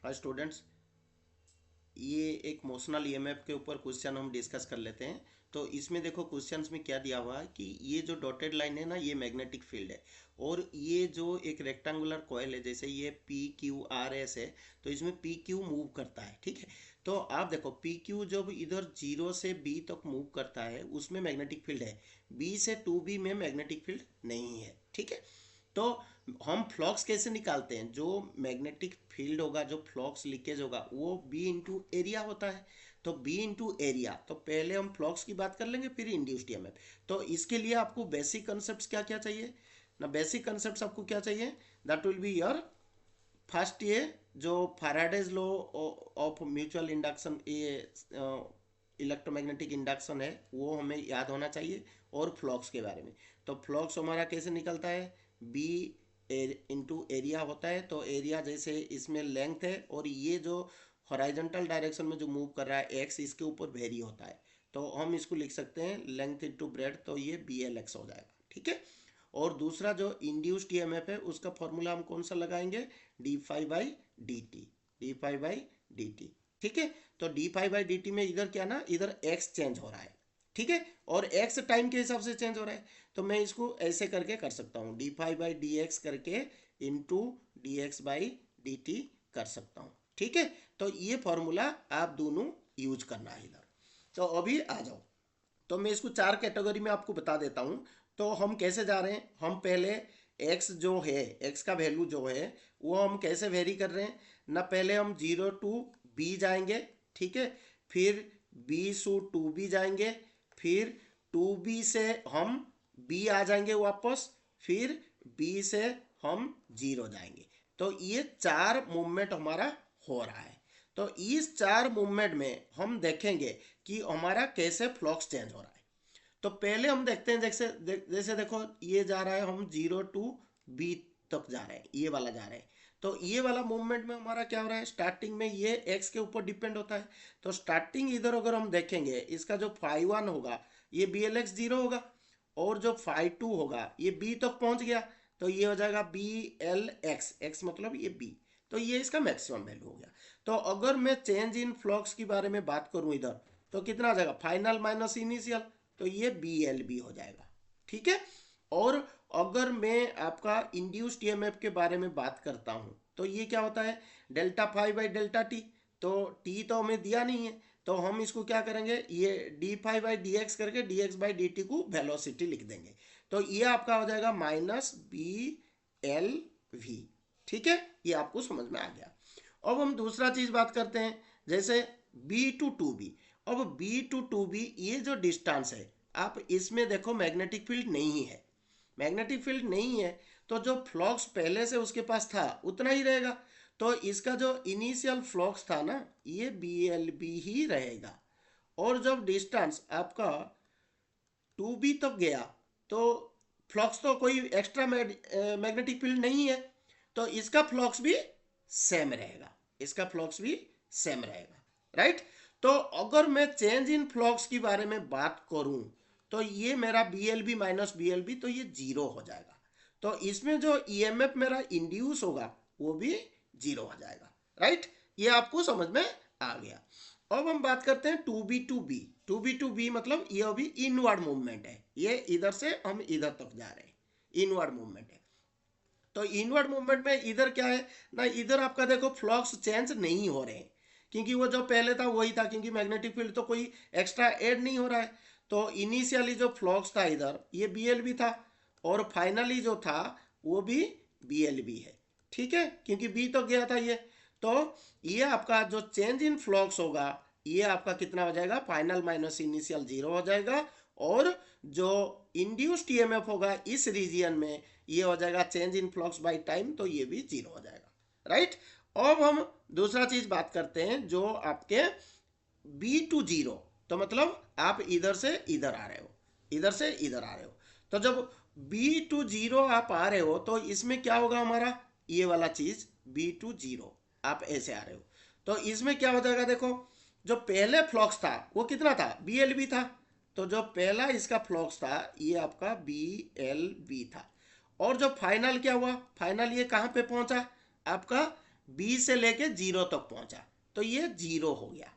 Hi students, ये एक motional EMF के ऊपर क्वेश्चन हम डिस्कस कर लेते हैं। तो इसमें देखो क्वेश्चंस में क्या दिया हुआ है कि ये जो डॉटेड लाइन है ना, ये मैग्नेटिक फील्ड है। और ये जो एक रेक्टेंगुलर कॉइल है, जैसे ये पी क्यू आर एस है, तो इसमें पी क्यू मूव करता है। ठीक है, तो आप देखो पी क्यू जब इधर 0 से बी तक मूव करता है उसमें मैग्नेटिक फील्ड है, बी से 2B में मैग्नेटिक फील्ड नहीं है। ठीक है, तो हम फ्लक्स कैसे निकालते हैं? जो मैग्नेटिक फील्ड होगा, जो फ्लक्स लीकेज होगा, वो बी इंटू एरिया होता है। तो बी इंटू एरिया, तो पहले हम फ्लक्स की बात कर लेंगे फिर इंड्यूस्ड ईएमएफ। तो इसके लिए आपको बेसिक कंसेप्ट क्या क्या चाहिए ना? बेसिक कंसेप्ट आपको क्या चाहिए? That will be your first, ये जो Faraday's law of mutual induction, ये इलेक्ट्रोमैग्नेटिक इंडक्शन है, वो हमें याद होना चाहिए। और फ्लक्स के बारे में, तो फ्लक्स हमारा कैसे निकलता है? बी इंटू एरिया होता है। तो एरिया जैसे इसमें लेंथ है, और ये जो हॉराइजॉन्टल डायरेक्शन में जो मूव कर रहा है एक्स, इसके ऊपर वेरी होता है। तो हम इसको लिख सकते हैं लेंथ इंटू ब्रेड, तो ये बी एल एक्स हो जाएगा। ठीक है, और दूसरा जो इंड्यूस्ड ईएमएफ है उसका फॉर्मूला हम कौन सा लगाएंगे? D five by D T, D five by D T. ठीक है, तो D five by D T में इधर क्या ना, इधर एक्स चेंज हो रहा है। ठीक है, और एक्स टाइम के हिसाब से चेंज हो रहा है, तो मैं इसको ऐसे करके कर सकता हूँ, D five by D X करके into D X by D T कर सकता हूँ। ठीक है, तो ये फॉर्मूला आप दोनों यूज करना है इधर। तो अभी आ जाओ, तो मैं इसको 4 कैटेगरी में आपको बता देता हूँ। तो हम कैसे जा रहे हैं? हम पहले x जो है, x का वैल्यू जो है वो हम कैसे वेरी कर रहे हैं ना? पहले हम 0 टू b जाएंगे। ठीक है, फिर b टू 2b जाएंगे, फिर 2b से हम b आ जाएंगे वापस, फिर b से हम 0 जाएंगे। तो ये 4 मूवमेंट हमारा हो रहा है। तो इस 4 मूवमेंट में हम देखेंगे कि हमारा कैसे फ्लक्स चेंज हो रहा है। तो पहले हम देखते हैं, जैसे जैसे देखो ये जा रहा है, हम 0 टू बी तक जा रहे हैं, ये वाला जा रहे हैं। तो ये वाला मूवमेंट में हमारा क्या हो रहा है? स्टार्टिंग में ये एक्स के ऊपर डिपेंड होता है। तो स्टार्टिंग इधर अगर हम देखेंगे, इसका जो फाइव वन होगा ये बी एल एक्स 0 होगा, और जो फाइव टू होगा ये बी तक पहुंच गया, तो ये हो जाएगा बी एल एक्स, एक्स मतलब ये बी। तो ये इसका मैक्सिमम वैल्यू हो गया। तो अगर मैं चेंज इन फ्लक्स के बारे में बात करूं इधर, तो कितना आ जाएगा? फाइनल माइनस इनिशियल, तो ये बी एल बी हो जाएगा। ठीक है, और अगर मैं आपका इंड्यूस्ड ईएमएफ के बारे में बात करता हूं, तो ये क्या होता है? Delta five by delta T. तो टी तो हमें दिया नहीं है, तो हम इसको क्या करेंगे? ये D five by D X करके D X by D T को वेलोसिटी लिख देंगे। तो ये आपका हो जाएगा माइनस बी एल वी। ठीक है, ये आपको समझ में आ गया। अब हम दूसरा चीज बात करते हैं, जैसे बी टू टू बी। अब बी टू टू बी, ये जो डिस्टेंस है, आप इसमें देखो मैग्नेटिक फील्ड नहीं है। मैग्नेटिक फील्ड नहीं है, तो जो फ्लक्स पहले से उसके पास था उतना ही रहेगा। तो इसका जो इनिशियल फ्लक्स था ना, ये बी एल बी ही रहेगा। और जब डिस्टेंस आपका 2B तक गया, तो फ्लक्स तो कोई एक्स्ट्रा मैग्नेटिक फील्ड नहीं है, तो इसका फ्लक्स भी सेम रहेगा, इसका फ्लक्स भी सेम रहेगा। राइट, तो अगर मैं चेंज इन फ्लक्स के बारे में बात करूं, तो ये मेरा B L B minus B L B, तो ये 0 हो जाएगा। तो इसमें जो ईएमएफ मेरा इंड्यूस होगा वो भी 0 हो जाएगा। राइट, ये आपको समझ में आ गया। अब हम बात करते हैं two B two B. Two B two B मतलब ये अभी इनवर्ड मूवमेंट है, ये इधर से हम इधर तक जा रहे हैं, इनवर्ड मूवमेंट है। तो इनवर्ड मूवमेंट में इधर क्या है ना, इधर आपका देखो फ्लक्स चेंज नहीं हो रहे हैं, क्योंकि वो जो पहले था वही था, क्योंकि मैग्नेटिक फील्ड तो कोई एक्स्ट्रा ऐड नहीं हो रहा है। तो इनिशियली जो फ्लक्स था इधर, ये बी एल बी था, और फाइनली जो था वो भी बी एल बी है। ठीक है, क्योंकि बी तो गया था ये। तो ये आपका जो चेंज इन फ्लक्स होगा, ये आपका कितना हो जाएगा? फाइनल माइनस इनिशियल 0 हो जाएगा। और जो इंड्यूस्ड ईएमएफ होगा इस रीजियन में, ये हो जाएगा change in flux by time, तो ये भी 0 हो जाएगा। राइट, अब हम दूसरा चीज बात करते हैं, जो आपके बी टू 0, तो मतलब आप इधर से इधर आ रहे हो, इधर से इधर आ रहे हो। तो जब बी टू 0 आप आ रहे हो, तो इसमें क्या होगा हमारा? ये वाला चीज बी टू 0 आप ऐसे आ रहे हो, तो इसमें क्या हो जाएगा? देखो, जो पहले फ्लक्स था वो कितना था? बी एल बी था। तो जो पहला इसका फ्लक्स था ये आपका बी एल बी था। और जो फाइनल क्या हुआ? फाइनल ये कहाँ पे पहुंचा? आपका बी से लेके जीरो तक पहुंचा, तो ये जीरो हो गया।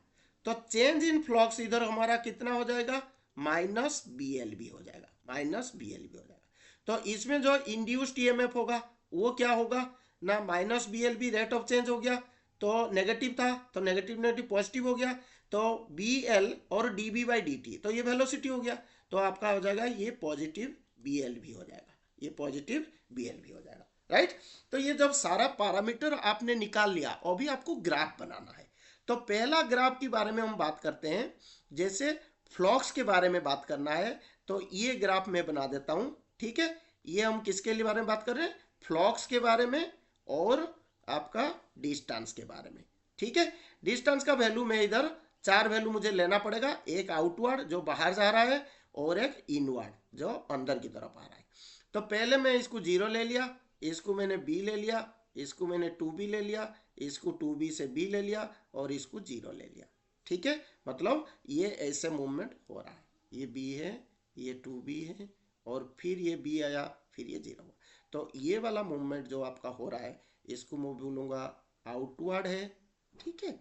तो चेंज इन फ्लक्स इधर हमारा कितना हो जाएगा, माइनस बी एल बी हो जाएगा, माइनस बी एल बी हो जाएगा। तो इसमें जो इंड्यूस्ड ईएमएफ होगा वो क्या होगा ना, minus B L B rate of change हो गया, तो नेगेटिव था, तो नेगेटिव नेगेटिव पॉजिटिव हो गया, तो बी एल और D B by D T, तो ये वेलोसिटी हो गया, तो आपका हो जाएगा ये पॉजिटिव बी एल बी हो जाएगा, ये पॉजिटिव बी एल बी हो जाएगा, राइट। तो ये जब सारा पैरामीटर आपने निकाल लिया, अभी आपको ग्राफ बनाना है। तो पहला ग्राफ के बारे में हम बात करते हैं, जैसे फ्लक्स के बारे में बात करना है, तो ये ग्राफ मैं बना देता हूं, ठीक है। ये हम किसके लिए बारे में बात कर रहे हैं, फ्लक्स के बारे में और आपका डिस्टेंस के बारे में, ठीक है। डिस्टेंस का वैल्यू में इधर 4 वैल्यू मुझे लेना पड़ेगा, एक आउटवर्ड जो बाहर जा रहा है और एक इनवर्ड जो अंदर की तरफ आ रहा है। तो पहले मैं इसको 0 ले लिया, इसको मैंने बी ले लिया, इसको मैंने 2b ले लिया, इसको 2b से b ले लिया और इसको 0 ले लिया, ठीक है। मतलब ये ऐसे मूवमेंट हो रहा है, ये b है, ये 2b है और फिर ये b आया, फिर ये 0 हुआ। तो ये वाला मूवमेंट जो आपका हो रहा है इसको मैं बोलूँगा आउटवर्ड है, ठीक है।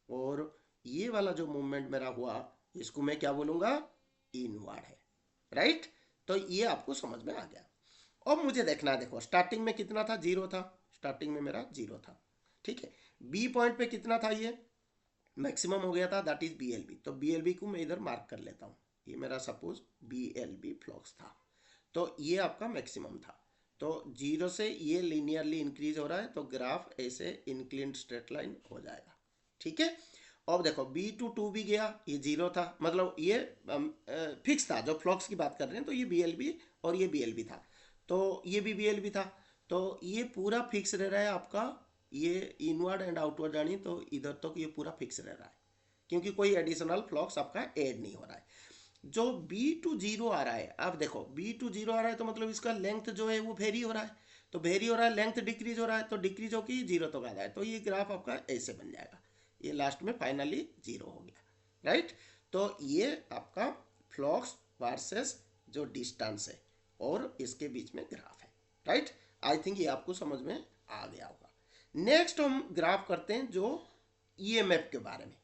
और ये वाला जो मूवमेंट मेरा हुआ इसको मैं क्या बोलूँगा, इनवर्ड है, राइट। तो ये आपको समझ में आ गया। अब मुझे देखना है, देखो स्टार्टिंग में कितना था, 0 था, स्टार्टिंग में मेरा 0 था, ठीक है। बी पॉइंट पे कितना था, ये मैक्सिमम हो गया था, that is B L B. तो बी एल बी को मैं इधर मार्क कर लेता हूँ, ये मेरा suppose B L B flux था, तो ये आपका मैक्सिमम था। तो 0 से ये लीनियरली इंक्रीज हो रहा है, तो ग्राफ ऐसे इंक्लिन्ड स्ट्रेट लाइन हो जाएगा, ठीक है। अब देखो बी टू 2b गया, ये 0 था, मतलब ये फिक्स था, जो फ्लक्स की बात कर रहे हैं, तो ये बी एल बी और ये बी एल बी था, तो ये भी बी एल बी था, तो ये पूरा फिक्स रह रहा है आपका, ये इनवर्ड एंड आउटवर्ड जानी, तो इधर तक ये पूरा फिक्स रह रहा है, क्योंकि कोई एडिशनल फ्लक्स आपका ऐड नहीं हो रहा है। जो बी टू 0 आ रहा है, आप देखो बी टू 0 आ रहा है, तो मतलब इसका लेंथ जो है वो वेरी हो रहा है, तो वेरी हो रहा है, लेंथ डिक्रीज हो रहा है, तो डिक्रीज होकर 0 तक आ रहा है, तो ये ग्राफ आपका ऐसे बन जाएगा, ये लास्ट में फाइनली 0 हो गया, राइट। तो ये आपका फ्लक्स वर्सेस जो डिस्टेंस है और इसके बीच में ग्राफ है, राइट। आई थिंक ये आपको समझ में आ गया होगा। नेक्स्ट हम ग्राफ करते हैं जो ईएमएफ के बारे में।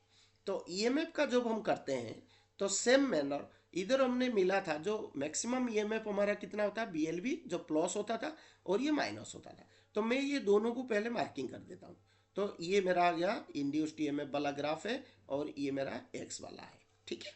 तो ईएमएफ का जब हम करते हैं तो सेम मैनर इधर हमने मिला था, जो मैक्सिमम ईएमएफ हमारा कितना होता है, बीएलबी जो प्लस होता था और ये माइनस होता था। तो मैं ये दोनों को पहले मार्किंग कर देता हूँ। तो ये मेरा आ गया इंड्यूस्ड ईएमएफ वाला ग्राफ है और ये मेरा एक्स वाला है, ठीक है।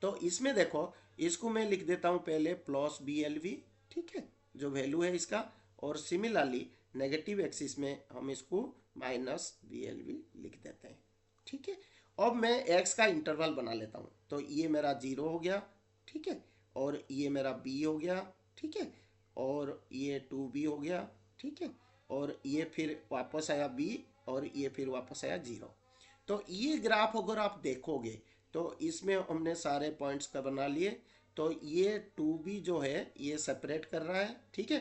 तो इसमें देखो, इसको मैं लिख देता हूँ पहले प्लस बी एल वी, ठीक है, जो वैल्यू है इसका, और सिमिलरली नेगेटिव एक्सिस में हम इसको माइनस बी एल वी लिख देते हैं, ठीक है। अब मैं x का इंटरवल बना लेता हूँ, तो ये मेरा 0 हो गया, ठीक है, और ये मेरा b हो गया, ठीक है, और ये 2b हो गया, ठीक है, और ये फिर वापस आया b और ये फिर वापस आया 0। तो ये ग्राफ अगर आप देखोगे तो इसमें हमने सारे पॉइंट्स का बना लिए, तो ये 2b जो है ये सेपरेट कर रहा है, ठीक है।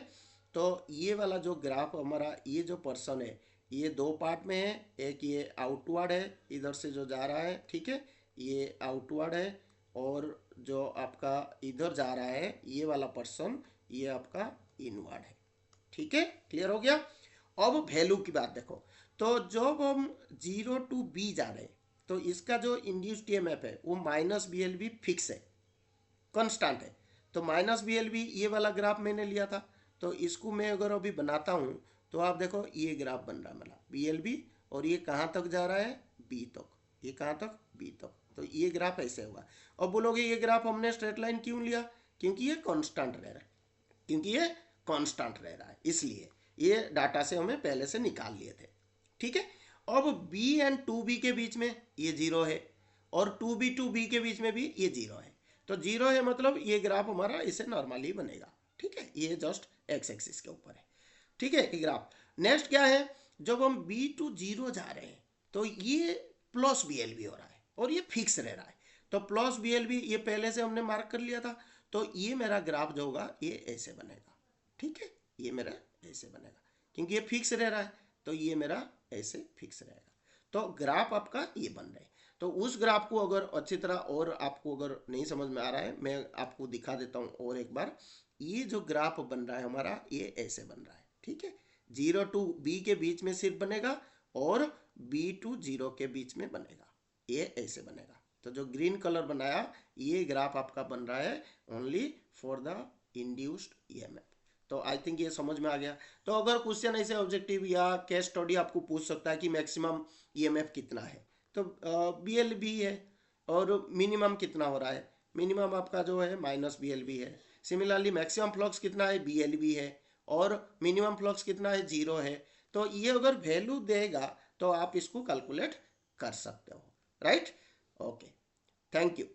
तो ये वाला जो ग्राफ हमारा, ये जो पर्सन है ये 2 पार्ट में है, एक ये आउटवर्ड है इधर से जो जा रहा है, ठीक है, ये आउटवर्ड है, और जो आपका इधर जा रहा है ये वाला पर्सन ये आपका इनवर्ड है, ठीक है, क्लियर हो गया। अब वैल्यू की बात देखो, तो जब हम 0 टू b जा रहे हैं तो इसका जो इंड्यूस्ड ईएमएफ है वो minus B L B fix है, कांस्टेंट है। तो माइनस बी एल बी ये वाला ग्राफ मैंने लिया था, तो इसको मैं अगर अभी बनाता हूँ तो आप देखो ये ग्राफ बन रहा है मेरा बी एल बी, और ये कहाँ तक जा रहा है, बी तक, ये कहाँ तक, बी तक, तो ये ग्राफ ऐसे होगा। अब बोलोगे ये ग्राफ हमने स्ट्रेट लाइन क्यों लिया, क्योंकि ये कांस्टेंट रह रहा है, क्योंकि ये कांस्टेंट रह रहा है, इसलिए ये डाटा से हमें पहले से निकाल लिए थे, ठीक है। अब b एंड 2b के बीच में ये 0 है और 2b टू b के बीच में भी ये 0 है, तो 0 है मतलब ये ग्राफ हमारा इसे नॉर्मली बनेगा, ठीक है, ये जस्ट एक्स एक्सिस के ऊपर है, ठीक है, ये ग्राफ। नेक्स्ट क्या है, जब हम b टू 0 जा रहे हैं तो ये प्लस बी एल बी हो रहा है और ये फिक्स रह रहा है, तो प्लस बी एल बी ये पहले से हमने मार्क कर लिया था, तो ये मेरा ग्राफ जो होगा ये ऐसे बनेगा, ठीक है, ये मेरा ऐसे बनेगा, क्योंकि ये फिक्स रह रहा है, तो ये मेरा ऐसे फिक्स रहेगा। तो ग्राफ आपका ये बन रहा है। तो उस ग्राफ को अगर अच्छी तरह और आपको अगर नहीं समझ में आ रहा है, मैं आपको दिखा देता हूँ और एक बार। ये जो ग्राफ बन रहा है हमारा ये ऐसे बन रहा है, ठीक है, 0 टू b के बीच में सिर्फ बनेगा और बी टू 0 के बीच में बनेगा, ये ऐसे बनेगा। तो जो ग्रीन कलर बनाया ये ग्राफ आपका बन रहा है only for the induced EMF. तो आई थिंक ये समझ में आ गया। तो अगर क्वेश्चन ऐसे ऑब्जेक्टिव या केस स्टडी आपको पूछ सकता है कि मैक्सिमम ईएमएफ कितना है, तो बीएलबी है, और मिनिमम कितना हो रहा है, मिनिमम आपका जो है माइनस बीएलबी है। सिमिलरली मैक्सिमम फ्लक्स कितना है, बीएलबी है, और मिनिमम फ्लक्स कितना है, 0 है। तो ये अगर वैल्यू देगा तो आप इसको कैलकुलेट कर सकते हो, राइट। Okay, thank you.